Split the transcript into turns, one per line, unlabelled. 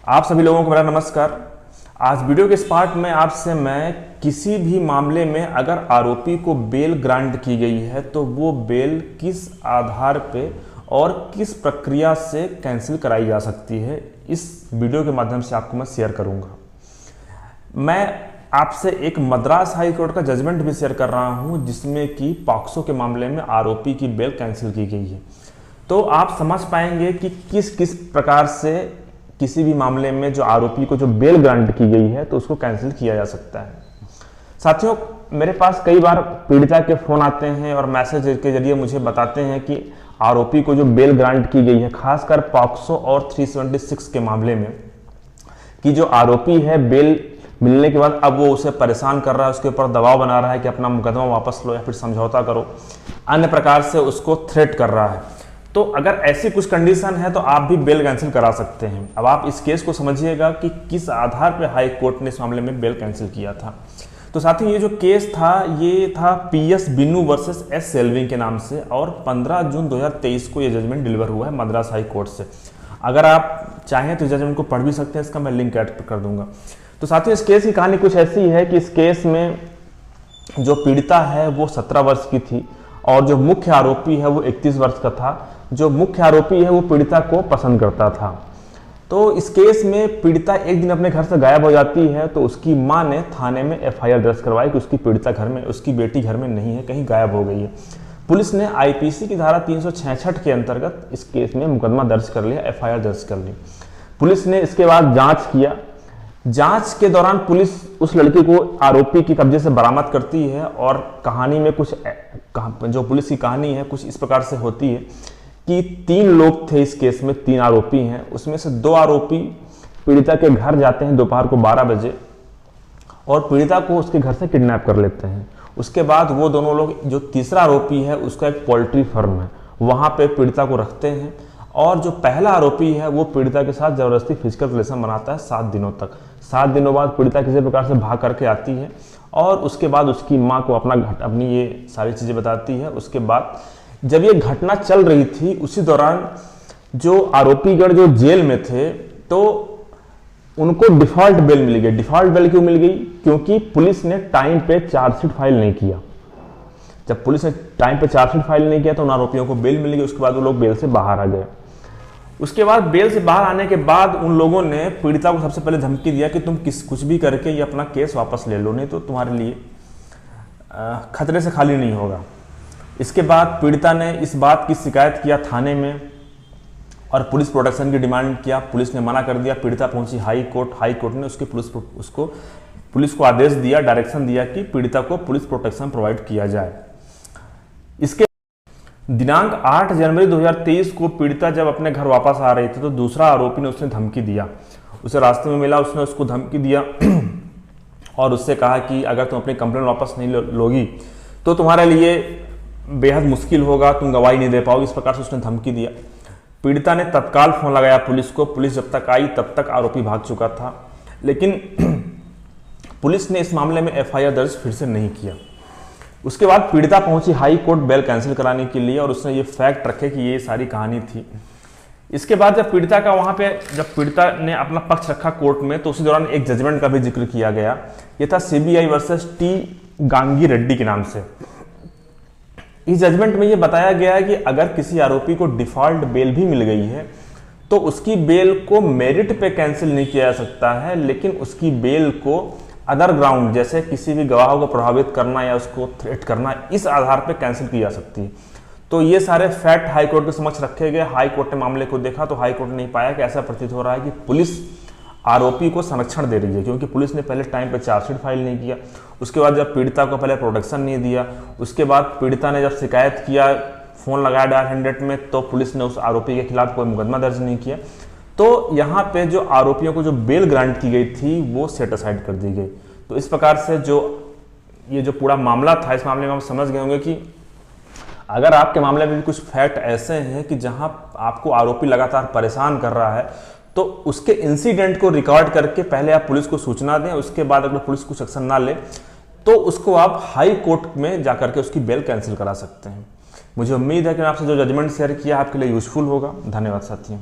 आप सभी लोगों को मेरा नमस्कार। आज वीडियो के इस पार्ट में आपसे मैं किसी भी मामले में अगर आरोपी को बेल ग्रांट की गई है तो वो बेल किस आधार पे और किस प्रक्रिया से कैंसिल कराई जा सकती है, इस वीडियो के माध्यम से आपको मैं शेयर करूंगा। मैं आपसे एक मद्रास हाई कोर्ट का जजमेंट भी शेयर कर रहा हूं जिसमें कि पॉक्सो के मामले में आरोपी की बेल कैंसिल की गई है। तो आप समझ पाएंगे कि किस किस प्रकार से किसी भी मामले में जो आरोपी को जो बेल ग्रांट की गई है तो उसको कैंसिल किया जा सकता है। साथियों, मेरे पास कई बार पीड़िता के फोन आते हैं और मैसेज के जरिए मुझे बताते हैं कि आरोपी को जो बेल ग्रांट की गई है, खासकर पॉक्सो और 376 के मामले में, कि जो आरोपी है बेल मिलने के बाद अब वो उसे परेशान कर रहा है, उसके ऊपर दबाव बना रहा है कि अपना मुकदमा वापस लो या फिर समझौता करो, अन्य प्रकार से उसको थ्रेट कर रहा है। तो अगर ऐसी कुछ कंडीशन है तो आप भी बेल कैंसिल करा सकते हैं। अब आप इस केस को समझिएगा कि किस आधार पर हाई कोर्ट ने इस मामले में बेल कैंसिल किया था। तो साथियों, ये जो केस था ये था PS बिन्नू वर्सेस S सेल्विंग के नाम से और 15 जून 2023 को ये जजमेंट डिलीवर हुआ है मद्रास हाई कोर्ट से। अगर आप चाहें तो जजमेंट को पढ़ भी सकते हैं, इसका मैं लिंक ऐड कर दूंगा। तो साथियों, इस केस की कहानी कुछ ऐसी है कि इस केस में जो पीड़िता है वो 17 वर्ष की थी और जो मुख्य आरोपी है वो 31 वर्ष का था। जो मुख्य आरोपी है वो पीड़िता को पसंद करता था। तो इस केस में पीड़िता एक दिन अपने घर से गायब हो जाती है तो उसकी मां ने थाने में FIR दर्ज करवाई कि उसकी पीड़िता घर में, उसकी बेटी घर में नहीं है, कहीं गायब हो गई है। पुलिस ने IPC की धारा 366 के अंतर्गत इस केस में मुकदमा दर्ज कर लिया, FIR दर्ज कर ली। पुलिस ने इसके बाद जांच किया। जांच के दौरान पुलिस उस लड़की को आरोपी के कब्जे से बरामद करती है और कहानी में कुछ जो पुलिस की कहानी है कुछ इस प्रकार से होती है कि 3 लोग थे इस केस में, 3 आरोपी हैं। उसमें से 2 आरोपी पीड़िता के घर जाते हैं दोपहर को 12 बजे और पीड़िता को उसके घर से किडनैप कर लेते हैं। उसके बाद वो दोनों लोग, जो तीसरा आरोपी है उसका एक पोल्ट्री फार्म है, वहां पे पीड़िता को रखते हैं और जो पहला आरोपी है वो पीड़िता के साथ जबरदस्ती फिजिकल रिलेशन बनाता है 7 दिनों तक। 7 दिनों बाद पीड़िता किसी प्रकार से भाग करके आती है और उसके बाद उसकी माँ को अपनी ये सारी चीजें बताती है। उसके बाद जब ये घटना चल रही थी उसी दौरान जो आरोपीगण जो जेल में थे तो उनको डिफॉल्ट बेल मिल गई। डिफॉल्ट बेल क्यों मिल गई? क्योंकि पुलिस ने टाइम पे चार्जशीट फाइल नहीं किया। जब पुलिस ने टाइम पे चार्जशीट फाइल नहीं किया तो उन आरोपियों को बेल मिल गई। उसके बाद वो लोग बेल से बाहर आ गए। उसके बाद बेल से बाहर आने के बाद उन लोगों ने पीड़िता को सबसे पहले धमकी दिया कि तुम कुछ भी करके ये अपना केस वापस ले लो, नहीं तो तुम्हारे लिए खतरे से खाली नहीं होगा। इसके बाद पीड़िता ने इस बात की शिकायत किया थाने में और पुलिस प्रोटेक्शन की डिमांड किया। पुलिस ने मना कर दिया। पीड़िता पहुंची हाई कोर्ट। हाई कोर्ट ने पुलिस को आदेश दिया, डायरेक्शन दिया कि पीड़िता को पुलिस प्रोटेक्शन प्रोवाइड किया जाए। इसके दिनांक 8 जनवरी 2023 को पीड़िता जब अपने घर वापस आ रही थी तो दूसरा आरोपी ने उसने धमकी दिया। उसे रास्ते में मिला, उसने उसको धमकी दिया और उससे कहा कि अगर तुम अपनी कंप्लेंट वापस नहीं लोगी तो तुम्हारे लिए बेहद मुश्किल होगा, तुम गवाही नहीं दे पाओगे। इस प्रकार से उसने धमकी दिया। पीड़िता ने तत्काल फोन लगाया पुलिस को। पुलिस जब तक आई तब तक आरोपी भाग चुका था, लेकिन पुलिस ने इस मामले में FIR दर्ज फिर से नहीं किया। उसके बाद पीड़िता पहुंची हाई कोर्ट बेल कैंसिल कराने के लिए और उसने ये फैक्ट रखे कि ये सारी कहानी थी। इसके बाद जब पीड़िता ने अपना पक्ष रखा कोर्ट में तो उसी दौरान एक जजमेंट का भी जिक्र किया गया। ये था CBI versus T Gangi Reddy के नाम से। इस जजमेंट में ये बताया गया है कि अगर किसी आरोपी को डिफॉल्ट बेल भी मिल गई है तो उसकी बेल को मेरिट पे कैंसिल नहीं किया जा सकता है, लेकिन उसकी बेल को अदर ग्राउंड जैसे किसी भी गवाह को प्रभावित करना या उसको थ्रेट करना, इस आधार पे कैंसिल की जा सकती है। तो ये सारे फैक्ट हाई कोर्ट के समक्ष रखे गए। हाई कोर्ट ने मामले को देखा तो हाई कोर्ट ने पाया कि ऐसा प्रतीत हो रहा है कि पुलिस आरोपी को संरक्षण दे रही है, क्योंकि पुलिस ने पहले टाइम पे चार्जशीट फाइल नहीं किया। उसके बाद जब पीड़िता को पहले प्रोटेक्शन नहीं दिया, उसके बाद पीड़िता ने जब शिकायत किया, फोन लगाया डायल 100 में, तो पुलिस ने उस आरोपी के खिलाफ कोई मुकदमा दर्ज नहीं किया। तो यहाँ पे जो आरोपियों को जो बेल ग्रांट की गई थी वो सेट असाइड कर दी गई। तो इस प्रकार से ये जो पूरा मामला था, इस मामले में आप समझ गए होंगे कि अगर आपके मामले में भी कुछ फैक्ट ऐसे हैं कि जहां आपको आरोपी लगातार परेशान कर रहा है तो उसके इंसिडेंट को रिकॉर्ड करके पहले आप पुलिस को सूचना दें। उसके बाद अगर पुलिस कुछ एक्शन ना ले तो उसको आप हाई कोर्ट में जाकर के उसकी बेल कैंसिल करा सकते हैं। मुझे उम्मीद है कि आपसे जो जजमेंट शेयर किया आपके लिए यूजफुल होगा। धन्यवाद साथियों।